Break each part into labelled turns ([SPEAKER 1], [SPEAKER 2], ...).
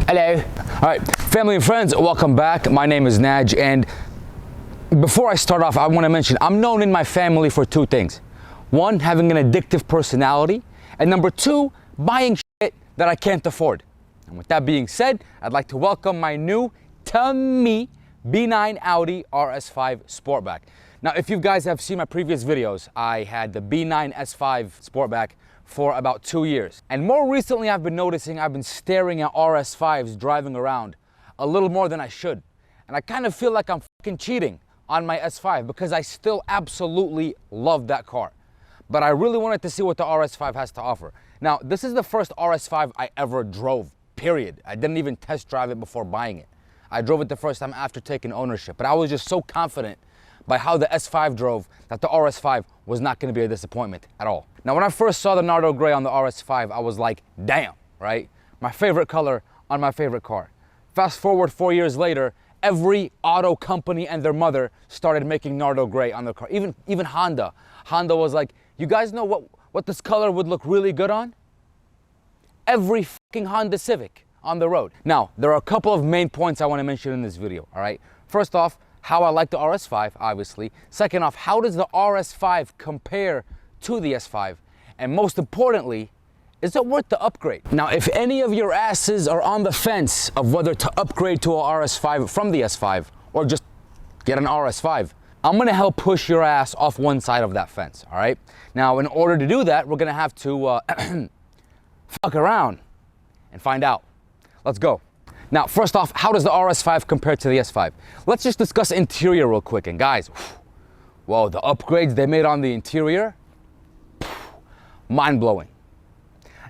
[SPEAKER 1] Hello. All right, family and friends, welcome back. My name is Naj, and before I start off, I want to mention I'm known in my family for two things. One, having an addictive personality, and number two, buying shit that I can't afford. And with that being said, I'd like to welcome my new, to me, B9 Audi RS5 Sportback. Now, if you guys have seen my previous videos, I had the B9 S5 Sportback for about 2 years. And more recently, I've been noticing I've been staring at RS5s driving around a little more than I should. And I kind of feel like I'm fucking cheating on my S5 because I still absolutely love that car. But I really wanted to see what the RS5 has to offer. Now, this is the first RS5 I ever drove, period. I didn't even test drive it before buying it. I drove it the first time after taking ownership, but I was just so confident by how the S5 drove that the RS5 was not going to be a disappointment at all. Now, when I first saw the Nardo Gray on the RS5, I was like, damn, right? My favorite color on my favorite car. Fast forward 4 years later, every auto company and their mother started making Nardo Gray on their car. Even Honda. Honda was like, you guys know what this color would look really good on? Every fucking Honda Civic on the road. Now, there are a couple of main points I want to mention in this video, all right? First off, how I like the RS5, obviously. Second off, how does the RS5 compare to the S5? And most importantly, is it worth the upgrade? Now, if any of your asses are on the fence of whether to upgrade to a RS5 from the S5 or just get an RS5, I'm gonna help push your ass off one side of that fence, all right? Now, in order to do that, we're gonna have to fuck around and find out. Let's go. Now, first off, how does the RS5 compare to the S5? Let's just discuss interior real quick. And guys, whoa, the upgrades they made on the interior, mind-blowing.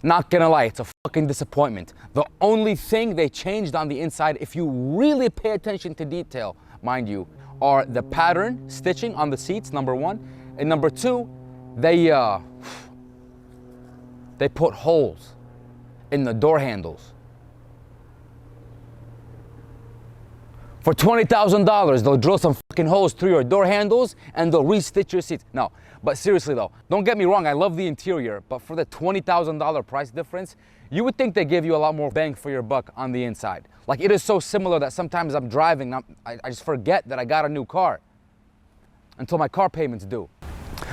[SPEAKER 1] Not gonna lie, it's a fucking disappointment. The only thing they changed on the inside, if you really pay attention to detail, mind you, are the pattern stitching on the seats, number one. And number two, they put holes in the door handles. For $20,000, they'll drill some fucking holes through your door handles and they'll re-stitch your seats. No, but seriously though, don't get me wrong, I love the interior, but for the $20,000 price difference, you would think they give you a lot more bang for your buck on the inside. Like, it is so similar that sometimes I'm driving, I just forget that I got a new car until my car payment's due.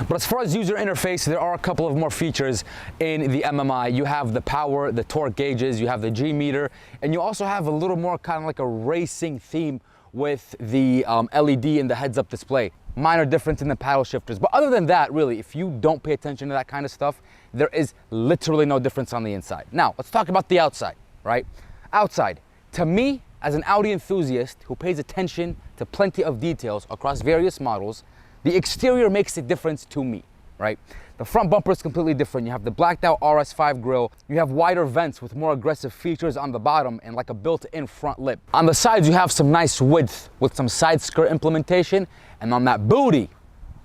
[SPEAKER 1] But as far as user interface, there are a couple of more features in the MMI. You have the power, the torque gauges, you have the G meter, and you also have a little more kind of like a racing theme with the LED and the heads-up display. Minor difference in the paddle shifters. But other than that, really, if you don't pay attention to that kind of stuff, there is literally no difference on the inside. Now, let's talk about the outside, right? Outside, to me, as an Audi enthusiast who pays attention to plenty of details across various models, the exterior makes a difference to me, right? The front bumper is completely different. You have the blacked out RS5 grille. You have wider vents with more aggressive features on the bottom and like a built-in front lip. On the sides, you have some nice width with some side skirt implementation. And on that booty,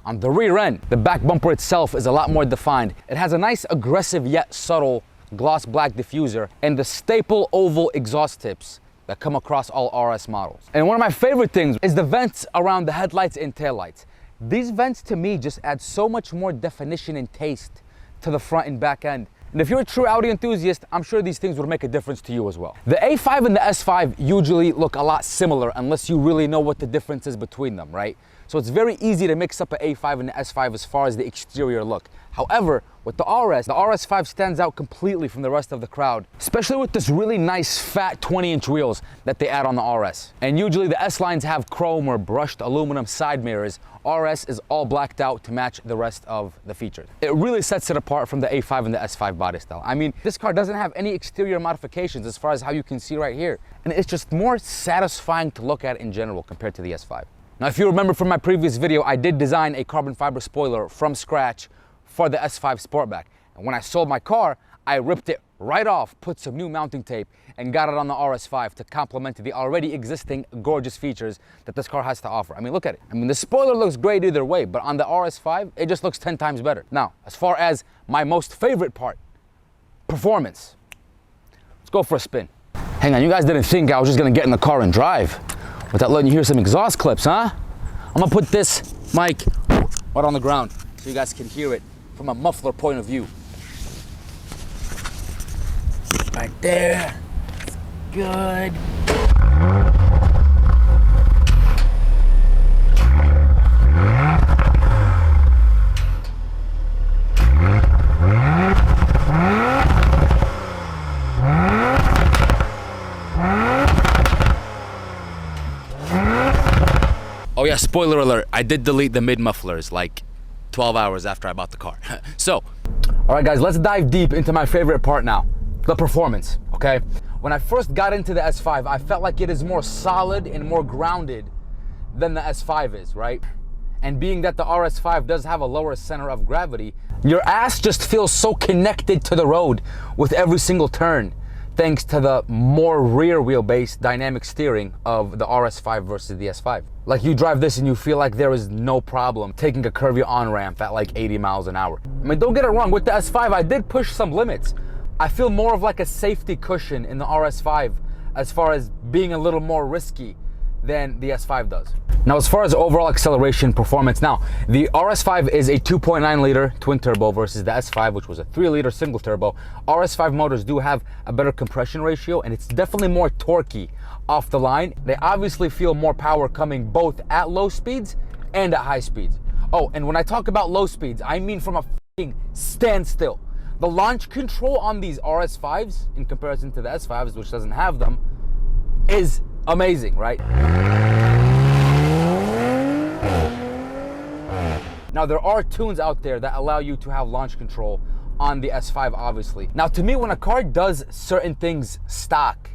[SPEAKER 1] on the rear end, the back bumper itself is a lot more defined. It has a nice aggressive yet subtle gloss black diffuser and the staple oval exhaust tips that come across all RS models. And one of my favorite things is the vents around the headlights and taillights. These vents to me just add so much more definition and taste to the front and back end. And if you're a true Audi enthusiast, I'm sure these things would make a difference to you as well. The A5 and the S5 usually look a lot similar unless you really know what the difference is between them, right? So it's very easy to mix up an A5 and the S5 as far as the exterior look. However, with the RS5 stands out completely from the rest of the crowd, especially with this really nice fat 20-inch wheels that they add on the RS. And usually the S-lines have chrome or brushed aluminum side mirrors. RS is all blacked out to match the rest of the features. It really sets it apart from the A5 and the S5 body style. I mean, this car doesn't have any exterior modifications as far as how you can see right here. And it's just more satisfying to look at in general compared to the S5. Now, if you remember from my previous video, I did design a carbon fiber spoiler from scratch for the S5 Sportback. And when I sold my car, I ripped it right off, put some new mounting tape, and got it on the RS5 to complement the already existing gorgeous features that this car has to offer. I mean, look at it. I mean, the spoiler looks great either way, but on the RS5, it just looks 10 times better. Now, as far as my most favorite part, performance. Let's go for a spin. Hang on, you guys didn't think I was just gonna get in the car and drive without letting you hear some exhaust clips, huh? I'm gonna put this mic right on the ground so you guys can hear it from a muffler point of view. Right there. Good. Oh yeah, spoiler alert, I did delete the mid mufflers like 12 hours after I bought the car. So, all right guys, let's dive deep into my favorite part now, the performance, okay? When I first got into the S5, I felt like it is more solid and more grounded than the S5 is, right? And being that the RS5 does have a lower center of gravity, your ass just feels so connected to the road with every single turn, thanks to the more rear wheel-based dynamic steering of the RS5 versus the S5. Like you drive this and you feel like there is no problem taking a curvy on-ramp at like 80 miles an hour. I mean, don't get it wrong, with the S5, I did push some limits. I feel more of like a safety cushion in the RS5 as far as being a little more risky than the S5 does. Now, as far as overall acceleration performance, now, the RS5 is a 2.9 liter twin turbo versus the S5, which was a 3 liter single turbo. RS5 motors do have a better compression ratio, and it's definitely more torquey off the line. They obviously feel more power coming both at low speeds and at high speeds. Oh, and when I talk about low speeds, I mean from a fucking standstill. The launch control on these RS5s, in comparison to the S5s, which doesn't have them, is amazing, right? Now, there are tunes out there that allow you to have launch control on the S5, obviously. Now, to me, when a car does certain things stock,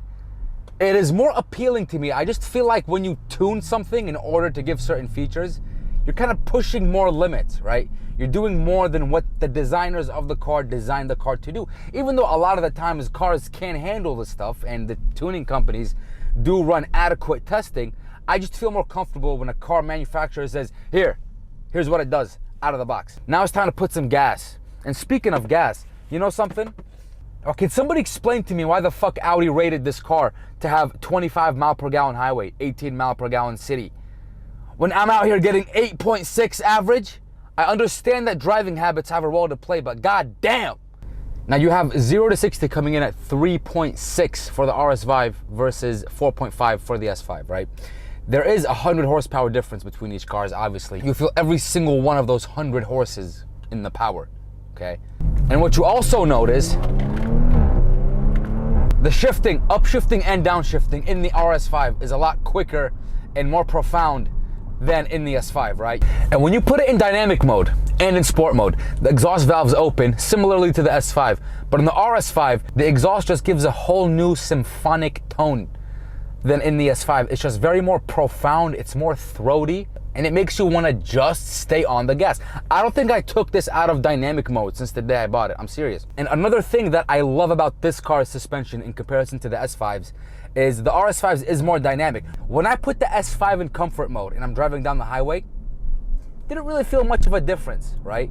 [SPEAKER 1] it is more appealing to me. I just feel like when you tune something in order to give certain features, you're kind of pushing more limits, right? You're doing more than what the designers of the car designed the car to do. Even though a lot of the times cars can't handle this stuff and the tuning companies do run adequate testing, I just feel more comfortable when a car manufacturer says, here's what it does out of the box. Now it's time to put some gas. And speaking of gas, you know something? Or can somebody explain to me why the fuck Audi rated this car to have 25 mile per gallon highway, 18 mile per gallon city? When I'm out here getting 8.6 average, I understand that driving habits have a role to play, but god damn. Now you have 0 to 60 coming in at 3.6 for the RS5 versus 4.5 for the S5, right? There is 100 horsepower difference between each cars, obviously. You feel every single one of those 100 horses in the power, okay? And what you also notice, the shifting, upshifting and downshifting in the RS5 is a lot quicker and more profound than in the S5, right? And when you put it in dynamic mode and in sport mode, the exhaust valves open similarly to the S5, but in the RS5, the exhaust just gives a whole new symphonic tone than in the S5. It's just very more profound, it's more throaty, and it makes you want to just stay on the gas. I don't think I took this out of dynamic mode since the day I bought it, I'm serious. And another thing that I love about this car's suspension in comparison to the S5s is the RS5s is more dynamic. When I put the S5 in comfort mode and I'm driving down the highway, didn't really feel much of a difference, right?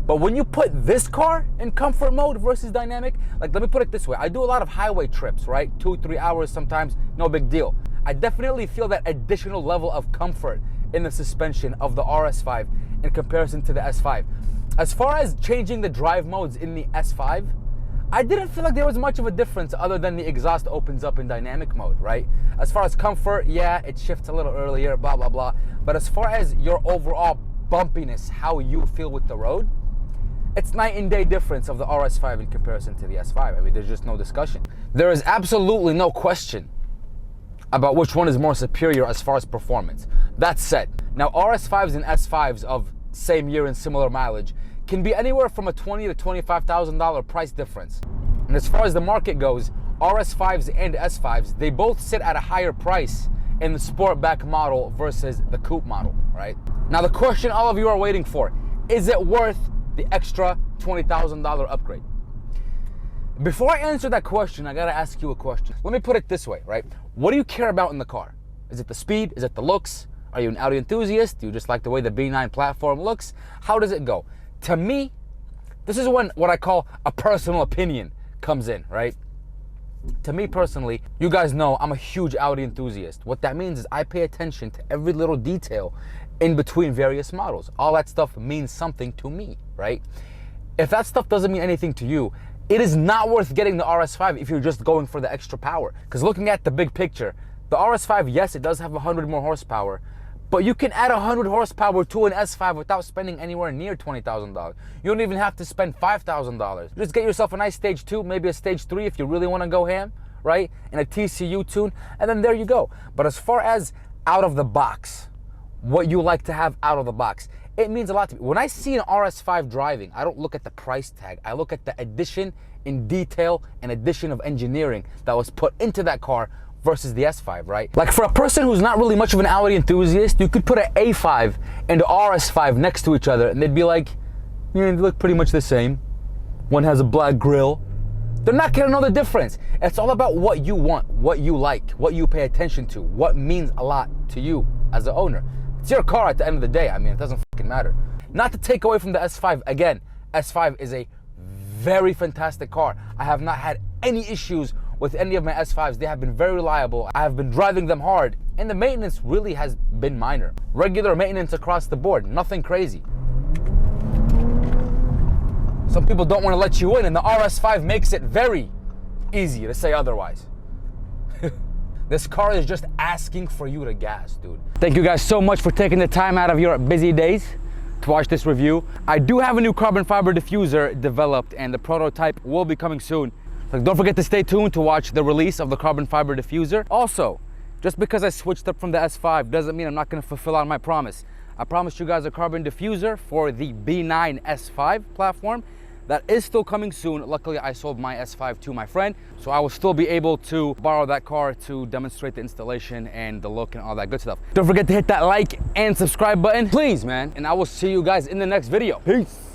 [SPEAKER 1] But when you put this car in comfort mode versus dynamic, like let me put it this way, I do a lot of highway trips, right? 2-3 hours sometimes, no big deal. I definitely feel that additional level of comfort in the suspension of the RS5 in comparison to the S5. As far as changing the drive modes in the S5, I didn't feel like there was much of a difference other than the exhaust opens up in dynamic mode, right? As far as comfort, yeah, it shifts a little earlier, blah, blah, blah. But as far as your overall bumpiness, how you feel with the road, it's night and day difference of the RS5 in comparison to the S5. I mean, there's just no discussion. There is absolutely no question about which one is more superior as far as performance. That said, now RS5s and S5s of same year and similar mileage can be anywhere from a $20,000 to $25,000 price difference. And as far as the market goes, RS5s and S5s, they both sit at a higher price in the Sportback model versus the Coupe model, right? Now the question all of you are waiting for, is it worth the extra $20,000 upgrade? Before I answer that question, I gotta ask you a question. Let me put it this way, right? What do you care about in the car? Is it the speed? Is it the looks? Are you an Audi enthusiast? Do you just like the way the B9 platform looks? How does it go? To me, this is when what I call a personal opinion comes in, right? To me personally, you guys know I'm a huge Audi enthusiast. What that means is I pay attention to every little detail in between various models. All that stuff means something to me, right? If that stuff doesn't mean anything to you, it is not worth getting the RS5 if you're just going for the extra power. Because looking at the big picture, the RS5, yes, it does have 100 more horsepower, but you can add 100 horsepower to an S5 without spending anywhere near $20,000. You don't even have to spend $5,000. Just get yourself a nice stage 2, maybe a stage 3 if you really want to go ham, right? And a TCU tune, and then there you go. But as far as out of the box, what you like to have out of the box, it means a lot to me. When I see an RS5 driving, I don't look at the price tag. I look at the addition in detail and addition of engineering that was put into that car versus the S5, right? Like for a person who's not really much of an Audi enthusiast, you could put an A5 and an RS5 next to each other and they'd be like, yeah, they look pretty much the same. One has a black grille. They're not gonna know the difference. It's all about what you want, what you like, what you pay attention to, what means a lot to you as the owner. It's your car at the end of the day. I mean, it doesn't fucking matter. Not to take away from the S5, again, S5 is a very fantastic car. I have not had any issues with any of my S5s. They have been very reliable. I have been driving them hard, and the maintenance really has been minor. Regular maintenance across the board, nothing crazy. Some people don't want to let you in, and the RS5 makes it very easy to say otherwise. This car is just asking for you to gas, dude. Thank you guys so much for taking the time out of your busy days to watch this review. I do have a new carbon fiber diffuser developed, and the prototype will be coming soon. So don't forget to stay tuned to watch the release of the carbon fiber diffuser. Also, just because I switched up from the S5 doesn't mean I'm not gonna fulfill on my promise. I promised you guys a carbon diffuser for the B9 S5 platform. That is still coming soon. Luckily, I sold my S5 to my friend, so I will still be able to borrow that car to demonstrate the installation and the look and all that good stuff. Don't forget to hit that like and subscribe button, please, man. And I will see you guys in the next video. Peace.